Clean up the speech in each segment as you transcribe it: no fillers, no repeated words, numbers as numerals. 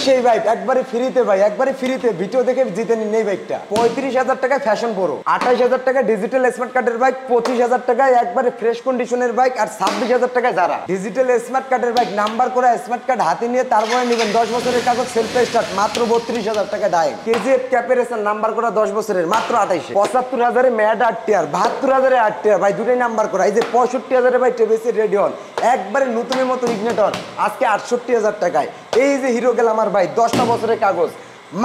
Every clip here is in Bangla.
সেই বাইক একবারে ফ্রিতে ভাই, একবারে ফ্রিতে ভিডিও দেখে জিতে নিন এই বাইকটা। 35,000 টাকায় ফ্যাশন প্রো, 28,000 টাকা ডিজিটাল স্মার্ট কার্ডের বাইক, 25,000 টাকায় একবারে ফ্রেশ কন্ডিশনের বাইক, আর 26,000 টাকায় যারা ডিজিটাল স্মার্ট কার্ডের বাইক নাম্বার করা স্মার্ট কার্ড হাতে নিয়ে তারপরে নেবেন 10 বছরের কাগজ সেলফ স্টার্ট মাত্র 32,000 টাকা ডাইরেক্ট। কেজিএফ ক্যাপারেশন নাম্বার করা 10 বছরের মাত্র 28, 75,000 ম্যাড 8 টিয়ার, 72,000 8 টিয়ার ভাই, দুটোই নাম্বার করা। এই যে 65,000 ভাই টেবিসি রেডিয়ন একবারে নতুনের মতো ইগনিটর আজকে 68,000 টাকায়। এই যে হিরো গ্ল্যামার ভাই 10টা বছরের কাগজ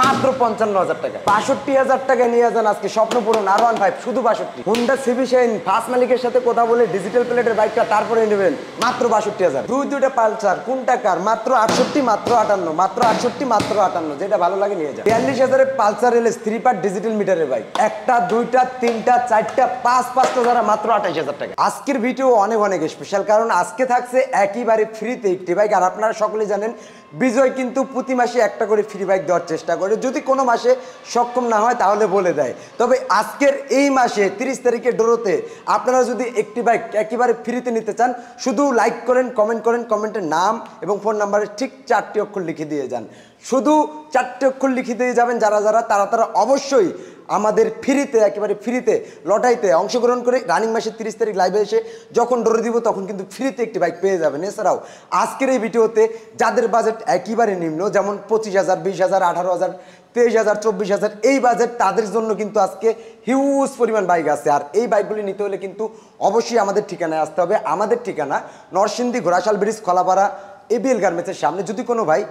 মাত্র 55,000 টাকা। 62,000 টাকায় নিয়ে যান আজকে স্বপ্ন পূরণ R15 শুধু 62। হুন্ডা সিভি শাইন ফার্স্ট মালিকের সাথে কথা বলে ডিজিটাল প্লেটের বাইকটা তারপরে নেবেন মাত্র 62,000। দুইটা পালসার কোনটা কার মাত্র 68, মাত্র 58, মাত্র 68, মাত্র 58, যেটা ভালো লাগে নিয়ে যান। 42,000 পালসার এলএস 3 পার্ট ডিজিটাল মিটারের বাইক, একটা দুইটা তিনটা চারটা পাঁচটা যারা মাত্র 28,000 টাকা। আজকের ভিডিও অনেক অনেক স্পেশাল, কারণ আজকে থাকছে একেবারে ফ্রিতে একটি বাইক। আর আপনারা সকলেই জানেন বিজয় কিন্তু প্রতি মাসে একটা করে ফ্রি বাইক দেওয়ার চেষ্টা করে, যদি কোনো মাসে সক্ষম না হয় তাহলে বলে দেয়। তবে আজকের এই মাসে 30 তারিখে ড্রতে আপনারা যদি একটি বাইক একেবারে ফ্রিতে নিতে চান, শুধু লাইক করেন, কমেন্ট করেন, কমেন্টের নাম এবং ফোন নাম্বারের ঠিক 4টি অক্ষর লিখে দিয়ে যান। শুধু 4টি অক্ষর লিখে দিয়ে যাবেন যারা তারা অবশ্যই আমাদের ফ্রিতে একেবারে ফ্রিতে লটাইতে অংশগ্রহণ করে রানিং মাসের 30 তারিখ লাইভে এসে যখন ডোরে দিব তখন কিন্তু ফ্রিতে একটি বাইক পেয়ে যাবেন। এছাড়াও আজকের এই ভিডিওতে যাদের বাজেট একেবারে নিম্ন, যেমন 25,000, 20,000, 18,000, 23,000, 24,000 এই বাজেট, তাদের জন্য কিন্তু আজকে হিউজ পরিমাণ বাইক আছে। আর এই বাইকগুলি নিতে হলে কিন্তু অবশ্যই আমাদের ঠিকানায় আসতে হবে। আমাদের ঠিকানা নরসিংদী ঘোড়াশাল ব্রিজ খলাপাড়া এবিএল গার্মেন্টসের সামনে। যদি কোনো ভাই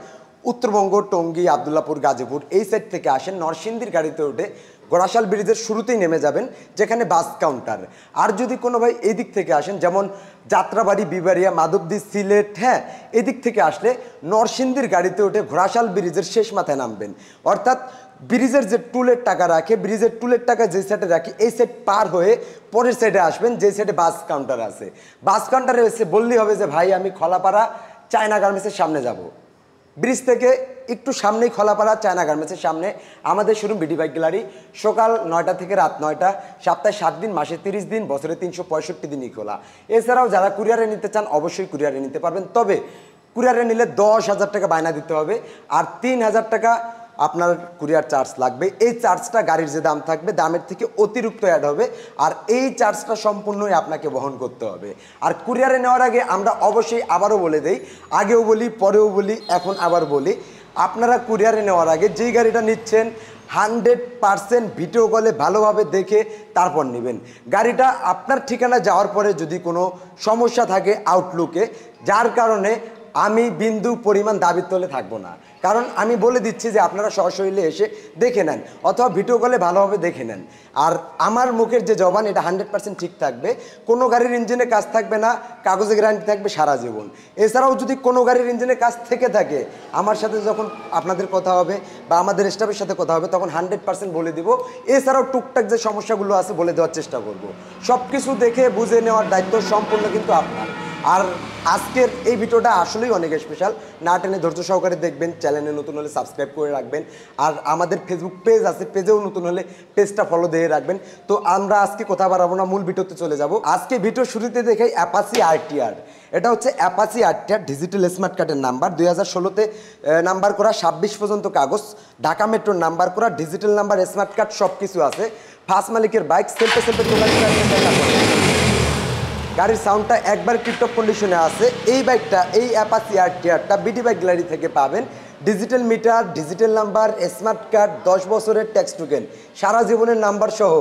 উত্তরবঙ্গ, টঙ্গী, আবদুল্লাপুর, গাজীপুর এই সাইড থেকে আসেন, নরসিংদীর গাড়িতে উঠে ঘোড়াশাল ব্রিজের শুরুতেই নেমে যাবেন যেখানে বাস কাউন্টার। আর যদি কোনো ভাই এই দিক থেকে আসেন, যেমন যাত্রাবাড়ি, বিবাড়িয়া, মাধবদী, সিলেট, হ্যাঁ এদিক থেকে আসলে নরসিংদীর গাড়িতে উঠে ঘোড়াশাল ব্রিজের শেষ মাথায় নামবেন। অর্থাৎ ব্রিজের যে টুলের টাকা রাখে, ব্রিজের টুলের টাকা যে সাইডে রাখে এই সাইড পার হয়ে পরের সাইডে আসবেন, যে সাইডে বাস কাউন্টার আছে। বাস কাউন্টারে এসে বললেই হবে যে ভাই আমি খলাপাড়া চায়না গার্মেন্টসের সামনে যাব। ব্রিজ থেকে একটু সামনেই খলাপাড়া চায়না গার্মেন্টসের সামনে আমাদের শোরুম বিডি বাইক গ্যালারি। সকাল 9টা থেকে রাত 9টা, সপ্তাহে 7 দিন, মাসে 30 দিন, বছরে 365 দিনই খোলা। এছাড়াও যারা কুরিয়ারে নিতে চান অবশ্যই কুরিয়ারে নিতে পারবেন, তবে কুরিয়ারে নিলে 10,000 টাকা বায়না দিতে হবে, আর 3,000 টাকা আপনার কুরিয়ার চার্জ লাগবে। এই চার্জটা গাড়ির যে দাম থাকবে দামের থেকে অতিরিক্ত অ্যাড হবে, আর এই চার্জটা সম্পূর্ণই আপনাকে বহন করতে হবে। আর কুরিয়ারে নেওয়ার আগে আমরা অবশ্যই আবারও বলে দেই, আগেও বলি পরেও বলি এখন আবার বলি, আপনারা কুরিয়ারে নেওয়ার আগে যেই গাড়িটা নিচ্ছেন 100% ভিডিও কলে ভালোভাবে দেখে তারপর নেবেন। গাড়িটা আপনার ঠিকানা যাওয়ার পরে যদি কোনো সমস্যা থাকে আউটলুকে, যার কারণে আমি বিন্দু পরিমাণ দাবির তলে থাকবো না, কারণ আমি বলে দিচ্ছি যে আপনারা সশরীরে এসে দেখে নেন অথবা ভিডিও কলে ভালোভাবে দেখে নেন। আর আমার মুখের যে জবান এটা 100% ঠিক থাকবে, কোনো গাড়ির ইঞ্জিনে কাজ থাকবে না, কাগজে গ্যারান্টি থাকবে সারা জীবন। এছাড়াও যদি কোনো গাড়ির ইঞ্জিনে কাজ থেকে থাকে আমার সাথে যখন আপনাদের কথা হবে বা আমাদের স্টাফের সাথে কথা হবে তখন 100% বলে দিব। এছাড়াও টুকটাক যে সমস্যাগুলো আছে বলে দেওয়ার চেষ্টা করব। সব কিছু দেখে বুঝে নেওয়ার দায়িত্ব সম্পূর্ণ কিন্তু আপনার। আর আজকের এই ভিডিওটা আসলেই অনেক স্পেশাল, না টেনে ধৈর্য সহকারে দেখবেন। চ্যানেলে নতুন হলে সাবস্ক্রাইব করে রাখবেন, আর আমাদের ফেসবুক পেজ আছে, পেজেও নতুন হলে পেজটা ফলো দিয়ে রাখবেন। তো আমরা আজকে কথা বাড়াবো না, মূল ভিডিওতে চলে যাব। আজকে ভিডিও শুরুতে দেখাই অ্যাপাচি আরটিআর। এটা হচ্ছে অ্যাপাচি আরটিআর ডিজিটাল স্মার্ট কার্ডের নাম্বার, 2016তে নাম্বার করা, 26 পর্যন্ত কাগজ, ঢাকা মেট্রোর নাম্বার করা, ডিজিটাল নাম্বার, স্মার্ট কার্ড সব কিছু আছে। ফার্স্ট মালিকের বাইক, সেলফে গাড়ির সাউন্ডটা একবার টিপটপ কন্ডিশনে আছে। এই বাইকটা, এই অ্যাপাচি আরটিআরটা বিডি বাইক গ্যালারি থেকে পাবেন। Digital meter, digital number, smart card, 10 বছরের ট্যাক্স টোকেন, সারা জীবনের নাম্বার সহ,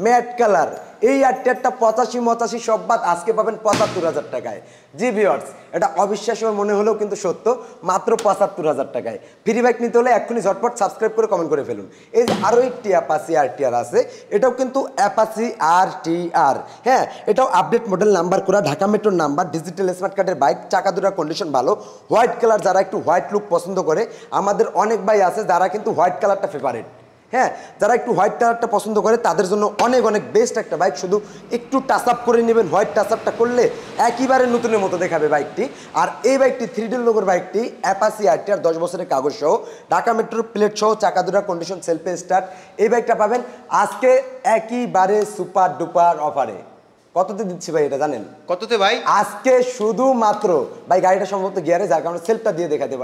ম্যাট কালার। এই আরটিআরটা 85-85 সব বাদ আজকে পাবেন 75,000 টাকায়। জি ভিউয়ার্স, এটা অবিশ্বাস্য মনে হলেও কিন্তু সত্য, মাত্র 75,000 টাকায়। ফ্রি বাইক নিতে হলে এক্ষুনি ঝটপট সাবস্ক্রাইব করে কমেন্ট করে ফেলুন। এই যে আরও একটি অ্যাপাচি আরটিআর আছে, এটাও কিন্তু অ্যাপাচি আরটিআর, হ্যাঁ এটাও আপডেট মডেল, নাম্বার করা, ঢাকা মেট্রোর নাম্বার, ডিজিটাল স্মার্ট কার্ডের বাইক, চাকা দুটার কন্ডিশন ভালো, হোয়াইট কালার। যারা একটু হোয়াইট লুক পছন্দ করে, আমাদের অনেক ভাই আছে যারা কিন্তু হোয়াইট কালারটা ফেভারিট, হ্যাঁ যারা একটু হোয়াইট কালারটা পছন্দ করে তাদের জন্য অনেক অনেক বেস্ট একটা বাইক। শুধু একটু টাচ আপ করে নেবেন, হোয়াইট টাচ আপটা করলে একেবারে নতুনের মতো দেখাবে বাইকটি। আর এই বাইকটি 3D লোগোর বাইকটি, অ্যাপাচি আরটিআর, 10 বছরের কাগজ সহ, ঢাকা মেট্রোর প্লেট সহ, চাকা দুটা কন্ডিশন, সেলফে স্টার্ট। এই বাইকটা পাবেন আজকে একেবারে সুপার ডুপার অফারে। কততে দিচ্ছি ভাই এটা জানেন? কততে ভাই? আজকে শুধুমাত্র ভাই গাড়িটা সম্ভবত গিয়ারে, যার কারণে সেলফটা দিয়ে দেখাতে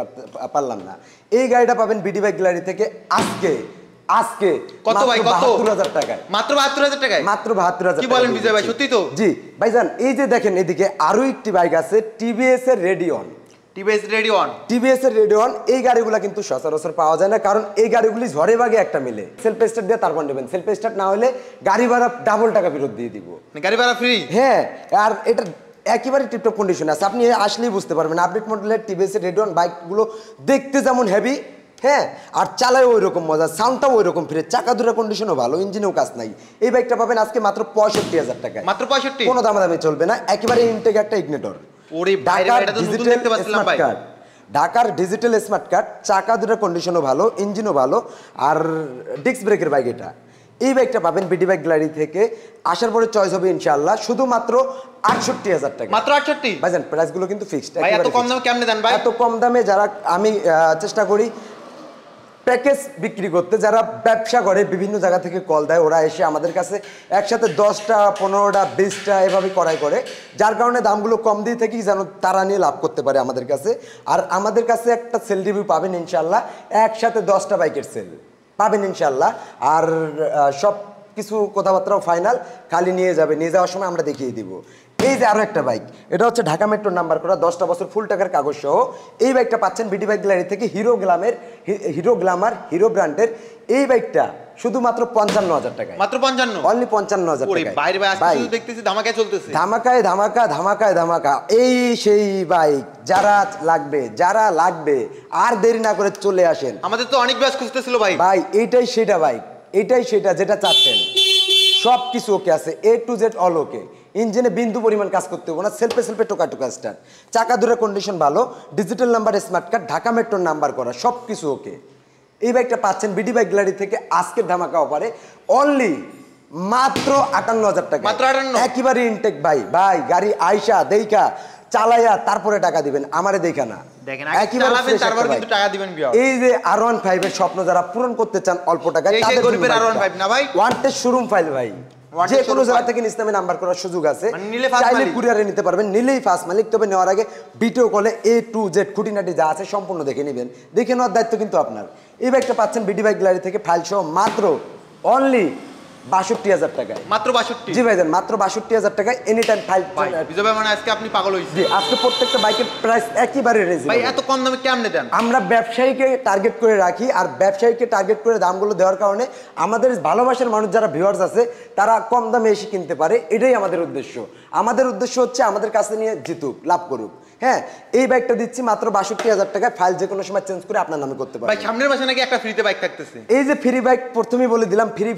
পারলাম না। এই গাড়িটা পাবেন বিডি বাইক গ্যালারি থেকে আজকে কত ভাই? কত? ৭২,০০০ টাকায়। মাত্র ৭২,০০০ টাকায়? মাত্র ৭২,০০০ কি বলেন বিজয় ভাই, সত্যি তো? জি ভাইজান, এই যে দেখেন এদিকে আরো একটি বাইক আছে টিভিএস এর রেডিয়ন। টিভিএস এর রেডিয়ন, এই গাড়িগুলো কিন্তু সচরাচর পাওয়া যায় না, কারণ এই গাড়িগুলি ঝড়ে বাগে একটা মিলে। সেলফ স্টার্ট দিয়ে তারপর নেবেন, সেলফ স্টার্ট না হলে গাড়ি ভাড়া ডাবল টাকা ফেরত দিয়ে দিব। গাড়ি ভাড়া ফ্রি? হ্যাঁ, আর এটা একেবারে টিপটপ কন্ডিশন আছে, আপনি আসলেই বুঝতে পারবেন। আপডেট মডেলের টিভিএস এর রেডিয়ন বাইকগুলো দেখতে যেমন হেভি, হ্যাঁ, আর চালায় ওই রকম মজা, সাউন্ডটাও ওই রকম ফিরে, চাকা দুটো কন্ডিশনও ভালো, ইঞ্জিনেও কাজ নাই। এই বাইকটা পাবেন আজকে মাত্র ৬৫,০০০ টাকায়। মাত্র ৬৫? কোনো দামাদামি চলবে না, একেবারে ইনটেক একটা ইগনিটর। ওরে বাইরে এটা তো নতুন দেখতে পাচ্ছিলাম ভাই। ঢাকার ডিজিটাল স্মার্ট কার্ড, চাকা দুটো কন্ডিশনও ভালো, ইঞ্জিনও ভালো, আর ডিস্ক ব্রেকের বাইক এটা। এই বাইকটা পাবেন বিডি বাইক গ্যালারি থেকে, আসার পরে চয়েস হবে ইনশাআল্লাহ শুধুমাত্র ৬৮,০০০ টাকা। মাত্র ৬৮? ভাইজান প্রাইসগুলো কিন্তু ফিক্সড। ভাই এত কম দামে কেমনে দেন ভাই? এত কম দামে যারা, আমি চেষ্টা করি প্যাকেজ বিক্রি করতে, যারা ব্যবসা করে বিভিন্ন জায়গা থেকে কল দেয়, ওরা এসে আমাদের কাছে একসাথে ১০টা ১৫টা ২০টা এভাবে করাই করে, যার কারণে দামগুলো কম দিয়ে থাকি যেন তারা নিয়ে লাভ করতে পারে আমাদের কাছে। আর আমাদের কাছে একটা সেল রিভিউ পাবেন ইনশাল্লাহ, একসাথে 10টা বাইকের সেল পাবেন ইনশাল্লাহ। আর সব কিছু কথাবার্তাও ফাইনাল, খালি নিয়ে যাবে, নিয়ে যাওয়ার সময় আমরা দেখিয়ে দিব। এই যে আরো একটা বাইক, এটা হচ্ছে ঢাকা মেট্রোর নাম্বার করা, 10টা বছর ফুল টাকার কাগজ সহ। এই বাইকটা পাচ্ছেন বিডি বাইক গ্যালারি থেকে, হিরো গ্ল্যামার হিরো ব্র্যান্ডের। এই বাইকটা শুধুমাত্র ৫৫,০০০ টাকায়। মাত্র ৫৫? অনলি ৫৫,০০০ টাকায়। বাইরে ভাই দেখতেছি ধামাকা চলতেছে, ধামাকায় ধামাকা। এই সেই বাইক যারা লাগবে আর দেরি না করে চলে আসেন। আমাদের তো অনেক ব্যাচ খুঁজতেছিল ভাই। এইটাই সেটা বাইক, এইটাই সেটা যেটা চাচ্ছেন। সব কিছু ওকে আছে, A to Z অল ওকে। ইঞ্জিনে বিন্দু পরিমাণ কাজ করতে হবে না, সেলফে টোকা স্টার্ট, চাকা দুটো কন্ডিশন ভালো, digital number smart card, Dhaka মেট্রোর নাম্বার করা, সব কিছু ওকে। এই বাইকটা পাচ্ছেন বিডি বাইক গ্যালারি থেকে আজকের ধামাকা অফারে অনলি মাত্র ৫৮,০০০ টাকা। মাত্র ৫৮? একেবারে ইনটেক ভাই গাড়ি আইসা দেইখা চালাইয়া তারপরে টাকা দিবেন, আমারে দেখা না। এই যে R15 এর স্বপ্ন যারা পূরণ করতে চান অল্প টাকায়, ওয়ান্টেড শোরুম ফাইল ভাই, যে কোনো জায়গা থেকে ইসলামে নাম্বার করার সুযোগ আছে, চাইলে কুরিয়ারে নিতে পারবেন, নিলেই ফার্স্ট মালিক। তবে নেওয়ার আগে ভিডিও কলে A to Z খুঁটিনাটি যা আছে সম্পূর্ণ দেখে নেবেন, দেখে নেওয়ার দায়িত্ব কিন্তু আপনার। এই বাইকটা পাচ্ছেন বিডি বাইক গ্যালারি থেকে ফাইল সহ মাত্র অনলি ৬২,০০০ টাকায়। মাত্র ৬২? জি ভাইজান, মাত্র ৬২,০০০ টাকায় এনি টাইম ফাইল। বিজয় ভাই মানে আজকে আপনি পাগল হইছেন। জি, আজকে প্রত্যেকটা বাইকের প্রাইস একেবারে রিজনেবল। ভাই এত কম দামে কেমনে দেন? আমরা ব্যবসায়ীকে টার্গেট করে রাখি, আর ব্যবসায়ীকে টার্গেট করে দামগুলো দেওয়ার কারণে আমাদের ভালোবাসার মানুষ যারা ভিউয়ার্স আছে তারা কম দামে এসে কিনতে পারে, এটাই আমাদের উদ্দেশ্য। আমাদের উদ্দেশ্য হচ্ছে আমাদের কাছে নিয়ে জিতুক, লাভ করুক। হ্যাঁ, এই বাইকটা দিচ্ছি মাত্র ৬২,০০০ টাকায়, ফাইল যে কোনো সময় চেঞ্জ করে আপনার নামে করতে পারবেন। ভাই সামনের মাসে নাকি একটা ফ্রিতে বাইক থাকতেছে। এই যে ফ্রি বাইক প্রথমেই বলে দিলাম, ফ্রি।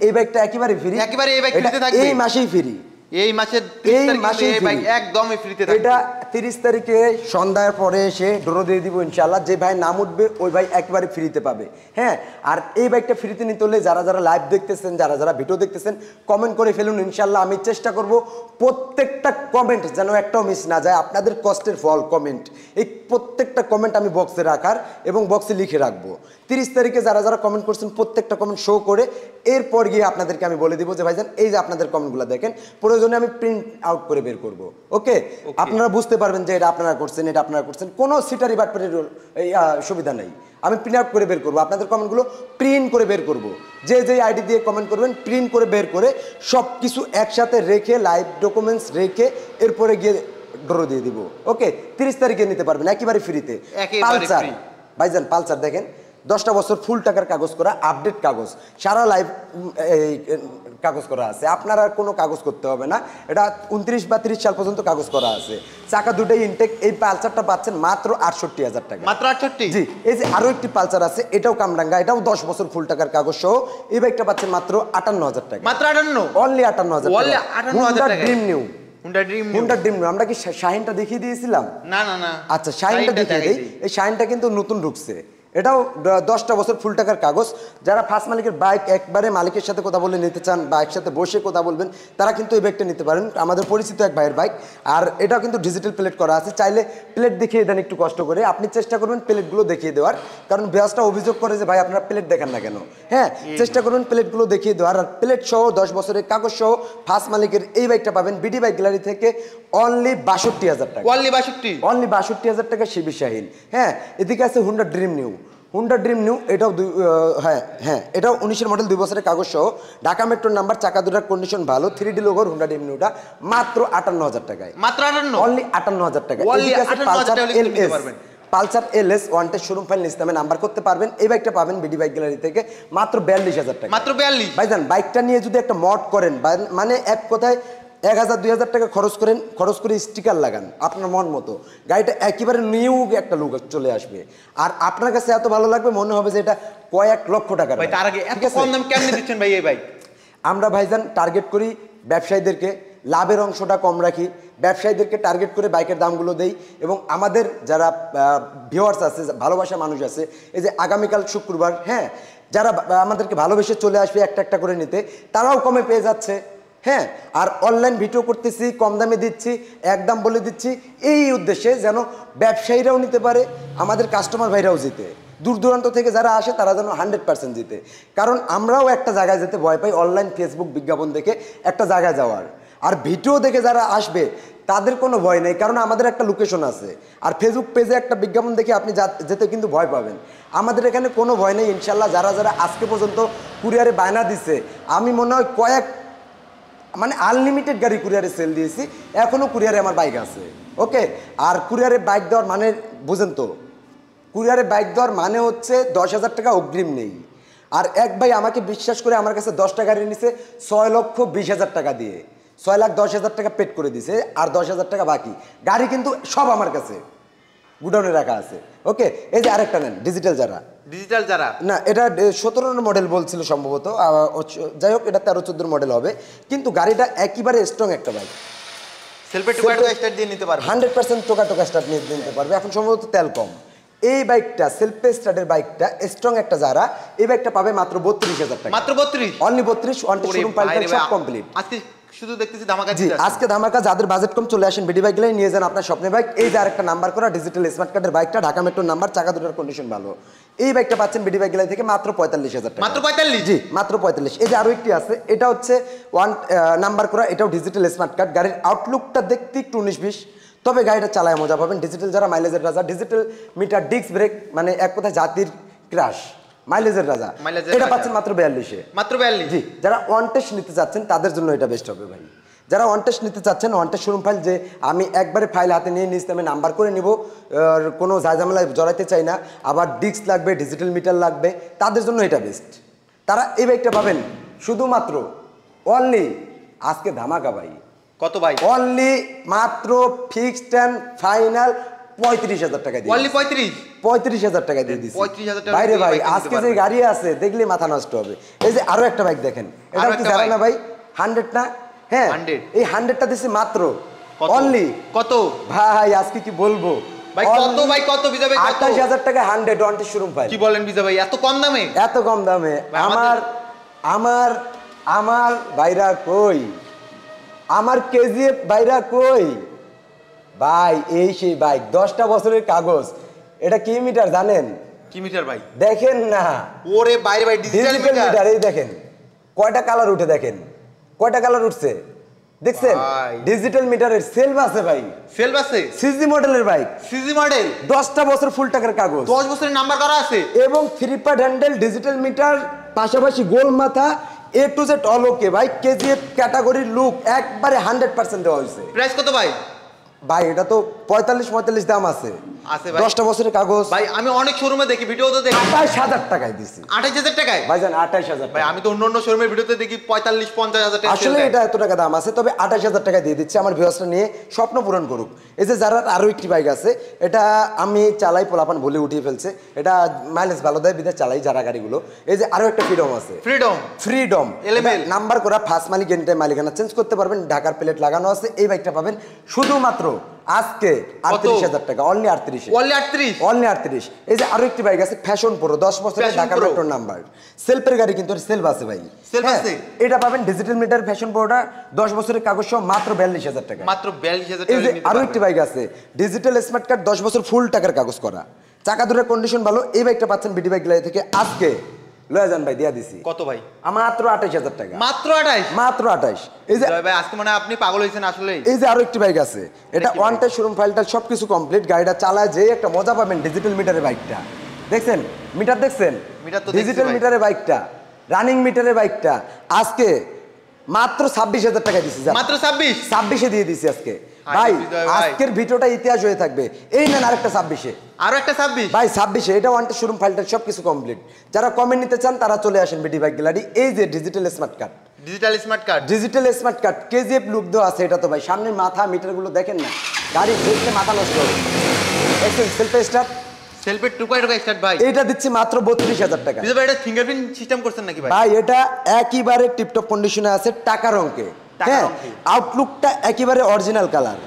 এই বাইকটা একেবারে ফ্রি, এই বাইক ফ্রিতে থাকবে এই মাসেই ফ্রি। এই মাসের 30 তারিখে এই বাইক একদমই ফ্রিতে থাকবে। এটা 30 তারিখে সন্ধ্যার পরে এসে ড্র দিয়ে দিব ইনশাআল্লাহ। যে ভাই নাম উঠবে ওই ভাই একেবারে ফ্রিতে পাবে। হ্যাঁ, আর এই বাইকটা ফ্রিতে নিতে হলে যারা লাইভ দেখতেছেন, যারা ভিডিও দেখতেছেন, কমেন্ট করে ফেলুন ইনশাআল্লাহ। আমি চেষ্টা করব প্রত্যেকটা কমেন্ট যেন একটাও মিস না যায়। আপনাদের কষ্টের ফল কমেন্ট, এই প্রত্যেকটা কমেন্ট আমি বক্সে রাখার এবং বক্সে লিখে রাখবো। 30 তারিখে যারা কমেন্ট করছেন প্রত্যেকটা কমেন্ট শো করে এরপর গিয়ে আপনাদেরকে আমি বলে দিব যে ভাইজান এই যে আপনাদের কমেন্টগুলো দেখেন, প্রয়োজনে আমি প্রিন্ট আউট করে বের করব। ওকে, আপনারা বুঝতে পারবেন যে এটা আপনারা করছেন, এটা আপনারা করছেন, কোনো সিটারি বাটপারির সুবিধা নেই। আমি প্রিন্ট আউট করে বের করবো, আপনাদের কমেন্টগুলো প্রিন্ট করে বের করব। যে আইডি দিয়ে কমেন্ট করবেন প্রিন্ট করে বের করে সব কিছু একসাথে রেখে লাইভ ডকুমেন্টস রেখে এরপরে গিয়ে ড্র দিয়ে দিব। ওকে, 30 তারিখে নিতে পারবেন একেবারে ফ্রিতে। পালসার ভাইজান, পালসার দেখেন 10টা বছর ফুল টাকার কাগজ করা, আপডেট কাগজ, সারা লাইফ কাগজ করা আছে, আপনার আর কোনো কাগজ করতে হবে না। এটা 29 বা 30 সাল পর্যন্ত কাগজ করা আছে, চাকা দুটোই ইনটেক। এই পালসারটা পাচ্ছেন মাত্র ৬৮,০০০ টাকা। মাত্র ৬৮? জি। এই যে আরো একটি পালসার আছে, এটাও কামরাঙ্গা, এটাও 10 বছর ফুল টাকার কাগজ সহ। এই বাইকটা পাচ্ছেন মাত্র ৫৮,০০০ টাকা। মাত্র ৫৮? অনলি ৫৮,০০০ টাকা। Honda dream new. আমরা কি শাহিনটা দেখিয়ে দিয়েছিলাম? না। আচ্ছা, শাহিনটা দেখিয়ে দেই। এই শাহিনটা কিন্তু নতুন ঢুকছে, এটাও 10টা বছর ফুল টাকার কাগজ। যারা ফার্স্ট মালিকের বাইক একবারে মালিকের সাথে কথা বলে নিতে চান বা একসাথে বসে কথা বলবেন, তারা কিন্তু এই বাইকটা নিতে পারেন। আমাদের পরিচিত এক ভাইয়ের বাইক, আর এটাও কিন্তু ডিজিটাল প্লেট করা আছে। চাইলে প্লেট দেখিয়ে দেন একটু কষ্ট করে, আপনি চেষ্টা করবেন প্লেটগুলো দেখিয়ে দেওয়ার, কারণ বিয়াসটা অভিযোগ করে যে ভাই আপনারা প্লেট দেখান না কেন। হ্যাঁ, চেষ্টা করবেন প্লেটগুলো দেখিয়ে দেওয়ার। আর প্লেট সহ 10 বছরের কাগজ সহ ফার্স্ট মালিকের এই বাইকটা পাবেন বিডি বাইক গ্যালারি থেকে অনলি 62,000 টাকা। অনলি 62,000 টাকা শিবি শাহিন। হ্যাঁ, এদিকে আছে Honda dream new. Honda dream new এটাও এটাও 19-এর মডেল, 2 বছরের কাগজ সহ, ঢাকা মেট্রোর নাম্বার, চাকা দুটার কন্ডিশন ভালো, 3D লোগোর হুন্ডা ড্রিম নিউটা মাত্র 58,000 টাকায়। মাত্র 58, অনলি 58,000 টাকা। Pulsar LS wanted showroom file নিস্তামে নাম্বার করতে পারবেন। এই বাইকটা পাবেন বিডি বাইক গ্যালারি থেকে মাত্র 42,000 টাকা। মাত্র 42। ভাইজান বাইকটা নিয়ে যদি একটা মড করেন, মানে এক কথায় 1,000-2,000 টাকা খরচ করে স্টিকার লাগান আপনার মন মতো, গাড়িটা একেবারে নিউ একটা লুক চলে আসবে। আর আপনার কাছে এত ভালো লাগবে, মনে হবে যে এটা কয়েক লক্ষ টাকার। ভাই তার আগে এত কম দাম কেন দিচ্ছেন ভাই এই বাইক? আমরা ভাইজান টার্গেট করি ব্যবসায়ীদেরকে, লাভের অংশটা কম রাখি, ব্যবসায়ীদেরকে টার্গেট করে বাইকের দামগুলো দেই। এবং আমাদের যারা ভিউয়ার্স আছে, ভালোবাসা মানুষ আছে, এই যে আগামীকাল শুক্রবার, হ্যাঁ, যারা আমাদেরকে ভালোবেসে চলে আসবে একটা করে নিতে, তারাও কমে পেয়ে যাচ্ছে। হ্যাঁ, আর অনলাইন ভিডিও করতেছি, কম দামে দিচ্ছি, একদম বলে দিচ্ছি, এই উদ্দেশ্যে যেন ব্যবসায়ীরাও নিতে পারে, আমাদের কাস্টমার ভাইরাও জিতে, দূর দূরান্ত থেকে যারা আসে তারা যেন 100% জিতে। কারণ আমরাও একটা জায়গায় যেতে ভয় পাই, অনলাইন ফেসবুক বিজ্ঞাপন দেখে একটা জায়গায় যাওয়ার। আর ভিডিও দেখে যারা আসবে তাদের কোনো ভয় নেই, কারণ আমাদের একটা লোকেশন আছে। আর ফেসবুক পেজে একটা বিজ্ঞাপন দেখে আপনি যেতে কিন্তু ভয় পাবেন। আমাদের এখানে কোনো ভয় নেই ইনশাল্লাহ। যারা আজকে পর্যন্ত কুরিয়ারে বায়না দিচ্ছে, আমি মনে হয় মানে আনলিমিটেড গাড়ি কুরিয়ারে সেল দিয়েছি, এখনও কুরিয়ারে আমার বাইক আছে। ওকে, আর কুরিয়ারে বাইক দেওয়ার মানে বুঝেন তো, কুরিয়ারে বাইক দেওয়ার মানে হচ্ছে 10,000 টাকা অগ্রিম নেই। আর এক ভাই আমাকে বিশ্বাস করে আমার কাছে 10টা গাড়ি নিছে 6,20,000 টাকা দিয়ে, 6,10,000 টাকা পেড করে দিছে, আর 10,000 টাকা বাকি। গাড়ি কিন্তু সব আমার কাছে গুডাউনে রাখা আছে। ওকে, এই যে আরেকটা নেন ডিজিটাল যারা না, এটা 17 মডেল বলছিল সম্ভবত, যাই হোক এটা 13-14 মডেল হবে, কিন্তু গাড়িটা একেবারে স্ট্রং একটা বাইক, সেলফে টোকা স্টার্ট দিয়ে নিতে পারবে, 100% টোকা স্টার্ট নিয়ে নিতে পারবে। এখন সম্ভবত তেল কম। এই বাইকটা সেলফে স্টার্টের বাইকটা স্ট্রং একটা যারা, এই বাইকটা পাবে মাত্র 32,000 টাকা। মাত্র 32, অনলি 32। শোরুম ফাইল সব কমপ্লিট। আজকে শুধু দেখতেছি ধামাকা। জি, আজকে ধামাকা। যাদের বাজেট কম চলে আসেন বিডি বাইক গ্যালারি, নিয়ে যান আপনার স্বপ্নের বাইক। এই যে আরেকটা নাম্বার করা ডিজিটাল স্মার্ট কার্ডের বাইকটা, ঢাকা মেট্রোর নাম্বার, চাকা দুটার কন্ডিশন ভালো, এই বাইকটা পাচ্ছেন বিডি বাইক গ্যালারি থেকে মাত্র 45,000 টাকা। মাত্র 45? জি, মাত্র 45। এই যে আরো একটি আছে, এটা হচ্ছে নাম্বার করা, এটাও ডিজিটাল স্মার্ট কার্ড। গাড়ির আউটলুকটা দেখতে একটু 19-20, তবে গাড়িটা চালায় মজা পাবেন। ডিজিটাল যারা, মাইলেজের রাজা, ডিজিটাল মিটার, ডিস্ক ব্রেক, মানে এক কথায় জাতির ক্রাশ, মাইলেজের রাজা। এটা পাচ্ছেন মাত্র 42-এ। মাত্র 42? জি, যারা ওয়ান টেস্ট নিতে চাচ্ছেন তাদের জন্য এটা বেস্ট হবে ভাই। যারা ওয়ান টেস্ট নিতে চাচ্ছেন, ওয়ান টেস্ট শোরুম ফাইল, যে আমি একবারে ফাইল হাতে নিয়ে নিজ নামে নাম্বার করে নিব, কোনো ঝামেলায় জড়াইতে চাই না, আবার ডিস্ক লাগবে, ডিজিটাল মিটার লাগবে, তাদের জন্য এটা বেস্ট। তারা এই বাইকটা পাবেন শুধুমাত্র অনলি আজকে ধামাকা ভাই। কত ভাই? অনলি মাত্র ফিক্সড এন্ড ফাইনাল 35,000 টাকা দিয়ে। অনলি 35,000 টাকা দিয়ে দিচ্ছি। 35,000 টাকা বাইরে ভাই আজকে যে গাড়ি আছে দেখলে মাথা নষ্ট হবে। এই যে আরো একটা বাইক দেখেন, এটা কি জানা না ভাই? 100 না? হ্যাঁ, এই 100টা দিছি মাত্র অনলি কত ভাই, আজকে কি বলবো ভাই, কত ভাই, কত বিজা ভাই, 28,000 টাকা 100 ওয়ান্টেড শোরুম ফাইল। কি বলেন বিজা ভাই, এত কম দামে? এত কম দামে আমার ভাইরা কই, আমার কেজিএফ ভাইরা কই ভাই? এই সেই বাইক, 10টা বছরের কাগজ। এটা কি মিটার জানেন? কি মিটার ভাই? দেখেন না, ওরে বাইরে ভাই, ডিজিটাল মিটার। এই দেখেন কয়টা কালার উঠে, দেখেন কয়টা কালার উঠছে, দেখছেন? ডিজিটাল মিটারের সেলভ আছে ভাই, সেলভ আছে, সিজি মডেলের বাইক, সিজি মডেল, 10টা বছর ফুল টাকার কাগজ, 10 বছরের নাম্বার করা আছে, এবং 3 পার্ট হ্যান্ডেল, ডিজিটাল মিটার, পাশাপাশি গোল মাথা, এ টু জেড অল ওকে ভাই। কেজিএফ ক্যাটাগরির লুক একবারে 100% দেওয়া হয়েছে। প্রাইস কত ভাই? ভাই এটা তো 45-45 দাম আছে ভাই, 10টা বছরের কাগজ ভাই। আমি অনেক শোরুমে দেখি, ভিডিওতে দেখি 28,000 টাকায় দিছি। 28,000 টাকায় ভাইজান? 28,000 ভাই। আমি তো অন্য শোরুমের ভিডিওতে দেখি 45-50,000 টাকা। আসলে এটা এত টাকা দাম আছে, তবে 28,000 টাকা দিয়ে দিচ্ছে আমার ভিউয়ার্সরা নিয়ে স্বপ্ন পূরণ করুক। এই যে যারা আরো একটি বাইক আছে, এটা আমি চালাই, পোলাপান বলে উঠিয়ে ফেলছে, এটা মাইলেজ ভালো দেয় বিধায় চালাই যারা গাড়িগুলো। এই যে আরো একটা ফ্রিডম আছে, ফ্রিডম নাম্বার করা, ফার্স্ট মালিক এনি টাইম মালিকানা চেঞ্জ করতে পারবেন, ঢাকার প্লেট লাগানো আছে। এই বাইকটা পাবেন শুধুমাত্র আজকে ৩৮,০০০ টাকা, অনলি ৩৮। Only 38, only ৩৮। এই যে আরো একটি বাইক আছে ফ্যাশন প্রো, 10 বছরের Fashion ঢাকা Pro। মেট্রোর নাম্বার, সেলফের গাড়ি, কিন্তু সেলফ আছে ভাই, Self হ্যাঁ, আছে? এটা পাবেন ডিজিটাল মিটার ফ্যাশন প্রোটা 10 বছরের কাগজ সহ মাত্র ৪২,০০০ টাকা। মাত্র 42,000 এই টাকা যে নিতে আরো পারবেন। একটি বাইক আছে ডিজিটাল স্মার্ট কার্ড, 10 বছর ফুল টাকার কাগজ করা, চাকা দুটোর কন্ডিশন ভালো। এই বাইকটা পাচ্ছেন বিডি বাইক গ্যালারি থেকে আজকে লয়ে যান ভাই, দিয়া দিছি কত ভাই? মাত্র ২৮,০০০ টাকা, মাত্র 28। মাত্র ২৮। এই যে ভাই আজকে মানে আপনি পাগল হয়েছেন আসলে। এই যে আরো একটি বাইক আছে, এটা ওয়ান টাচ শোরুম ফাইলটা সবকিছু কমপ্লিট, গাড়িটা চালায় যে একটা মজা পাবেন। ডিজিটাল মিটারের বাইকটা দেখছেন, মিটার দেখছেন, মিটার তো ডিজিটাল দেখছি ভাই। মিটারের বাইকটা, রানিং মিটারের বাইকটা আজকে মাত্র ২৬,০০০ টাকা দিছি। মাত্র 26। ২৬-এ দিয়ে দিছি আজকে হায় ভাই। হৃদয় ভাই। আজকের ভিডিওটা ইতিহাস হয়ে থাকবে। এই নেন আরেকটা ২৬-এ আরো একটা 26। ভাই, ২৬-এ এটা ওয়ান টাচ শোরুম ফাইলটা সবকিছু কমপ্লিট। যারা কমেন্ট নিতে চান তারা চলে আসেন বিডি বাইক গ্যালারি। এই যে digital smart card, digital smart card. Digital smart card KGF look দেওয়া আছে। এটা তো ভাই সামনের মাথা মিটারগুলো দেখেন না, গাড়ি দেখতে মাথা নষ্ট হবে। দেখছেন সেলফ স্টার্ট, সেলফের টুকাই টুকাই স্টার্ট ভাই। এইটা দিচ্ছি মাত্র ৩২,০০০ টাকা। বিজয় ভাই এটা ফিঙ্গারপ্রিন্ট সিস্টেম করছেন নাকি ভাই? ভাই এটা একেবারে টিপটপ কন্ডিশনে আছে, টাকার অঙ্কে, টাকার হ্যাঁ, অঙ্কে। আউটলুকটা একেবারে অরিজিনাল কালার।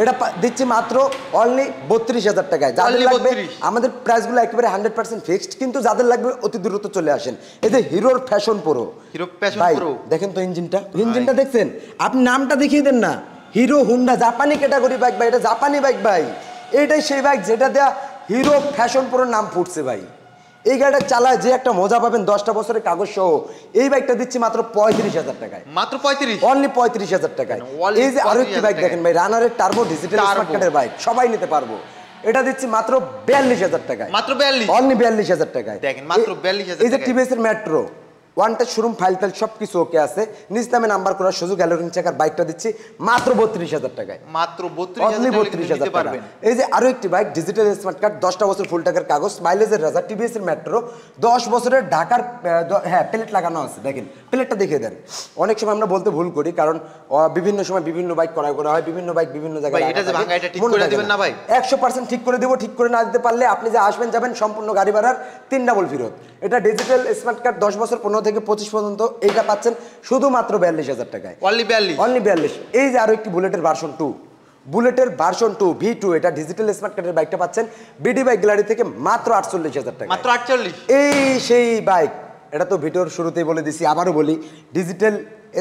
এটা দিচ্ছি মাত্র অনলি ৩২,০০০ টাকায়। যাদের Only লাগবে 32 আমাদের প্রাইসগুলো একেবারে 100% ফিক্সড, কিন্তু যাদের লাগবে অতি দ্রুত চলে আসেন। এই যে হিরোর ফ্যাশন প্রো, হিরো প্যাশন ভাই প্রো। দেখেন তো ইঞ্জিনটা দেখছেন, আপনি নামটা দেখিয়ে দেন না, হিরো হুন্ডা জাপানি ক্যাটাগরি বাইক ভাই, এটা জাপানি বাইক ভাই। এইটাই সেই বাইক যেটা দেয়া হিরো ফ্যাশন প্রোর নাম ফুটছে ভাই। এই গাড়িটা চালায় যে একটা মজা পাবেন 10টা বছরের কাগজ সহ। এই বাইকটা দিচ্ছি মাত্র ৩৫,০০০ টাকায়, মাত্র 35। অনলি ৩৫,০০০ টাকায়। only এই যে আরো একটি বাইক 35,000 দেখেন ভাই, রানারের টার্বো ডিজিটাল Turbo। স্মার্ট কার্ডের বাইক, সবাই নিতে পারবো। এটা দিচ্ছি মাত্র ৪২,০০০ টাকায়, মাত্র 42। অনলি ৪২,০০০ টাকায়। দেখেন, মাত্র 42,000 এই যে টাকায়। টিভিএস এর metro one touch showroom file tile সবকিছু ওকে আছে, নিজ নামে নাম্বার করার সুযোগ, অ্যালোরিং চাকার বাইকটা দিচ্ছি মাত্র ৩২,০০০ টাকায়, মাত্র অনলি 32,000 ৩২,০০০ নিতে টাকা। পারবেন। এই যে আরো একটি বাইক ডিজিটাল স্মার্ট কার্ড, 10টা বছর ফুল টাকার কাগজ, মাইলেজের রাজা, টিভিএস এর মেট্রো, 10 বছরের ঢাকার হ্যাঁ প্লেট লাগানো আছে। দেখেন প্লেটটা দেখিয়ে দেন। অনেক সময় আমরা বলতে ভুল করি, কারণ বিভিন্ন সময় বিভিন্ন বাইক ক্রয় করা হয়, বিভিন্ন বাইক বিভিন্ন জায়গায় ভাই, এটা যে ভাঙা, এটা ঠিক করে দিবেন না ভাই? 100% ঠিক করে দেবো। ঠিক করে না দিতে পারলে আপনি যে আসবেন যাবেন সম্পূর্ণ গাড়ি ভাড়ার 3 ডাবল ফেরত। এটা ডিজিটাল স্মার্ট কার্ড 10 বছর 15 থেকে 25 পর্যন্ত, এইটা পাচ্ছেন শুধুমাত্র ৪২,০০০ টাকায়, অনলি 42। অনলি ৪২। এই যে আরো একটি বুলেটের ভার্সন 2, বুলেটের ভার্সন 2 V2, এটা ডিজিটাল স্মার্ট কার্ডের বাইকটা পাচ্ছেন বিডি বাইক গ্যালারি থেকে মাত্র ৪৮,০০০ টাকা, মাত্র 48। এই সেই বাইক। এটা তো ভিডিওর শুরুতেই বলে দিছি, আবারও বলি, ডিজিটাল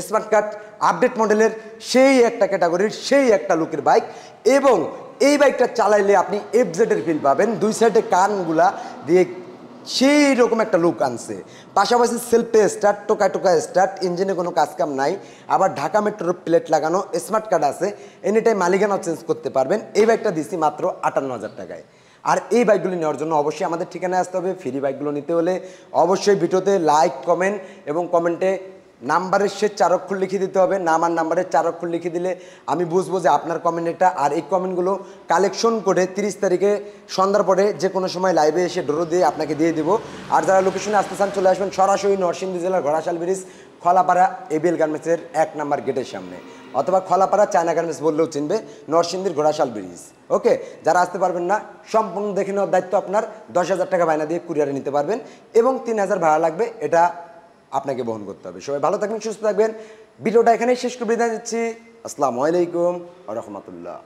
স্মার্ট কার্ড আপডেট মডেলের সেই একটা ক্যাটাগরির সেই একটা লুকের বাইক, এবং এই বাইকটা চালাইলে আপনি এফজেড এর ফিল পাবেন। দুই সাইডে কানগুলা দিয়ে সেই রকম একটা লুক আনছে। পাশাপাশি সেলফে স্টার্ট, টোকা টোকা স্টার্ট, ইঞ্জিনে কোনো কাজকাম নাই। আবার ঢাকা মেট্রোর প্লেট লাগানো, স্মার্ট কার্ড আছে, এনি টাইম মালিকানাও চেঞ্জ করতে পারবেন। এই বাইকটা দিচ্ছি মাত্র ৫৮,০০০ টাকায়। আর এই বাইকগুলো নেওয়ার জন্য অবশ্যই আমাদের ঠিকানায় আসতে হবে। ফ্রি বাইকগুলো নিতে হলে অবশ্যই ভিডিওতে লাইক, কমেন্ট এবং কমেন্টে নাম্বারের সে 4 অক্ষর লিখে দিতে হবে। নাম আর নাম্বারের 4 অক্ষর লিখে দিলে আমি বুঝবো যে আপনার কমেন্ট এটা। আর এই কমেন্টগুলো কালেকশন করে 30 তারিখে সন্ধ্যার পরে যে কোনো সময় লাইভে এসে ড্র দিয়ে আপনাকে দিয়ে দিব। আর যারা লোকেশনে আসতে চান চলে আসবেন সরাসরি নরসিংদী জেলার ঘোড়াশাল ব্রিজ, খলাপাড়া এবিএল গার্মেন্টসের 1 নাম্বার গেটের সামনে, অথবা খলাপাড়া চায়না গার্মেন্টস বললেও চিনবে, নরসিংদীর ঘোড়াশাল ব্রিজ। ওকে, যারা আসতে পারবেন না সম্পূর্ণ দেখে নেওয়ার দায়িত্ব আপনার। 10,000 টাকা বায়না দিয়ে কুরিয়ারে নিতে পারবেন এবং 3,000 ভাড়া লাগবে, এটা আপনাকে বহন করতে হবে। সবাই ভালো থাকবেন, সুস্থ থাকবেন। ভিডিওটা এখানেই শেষ করে বিদায় দিচ্ছি। আসসালামু আলাইকুম ওয়া রাহমাতুল্লাহ।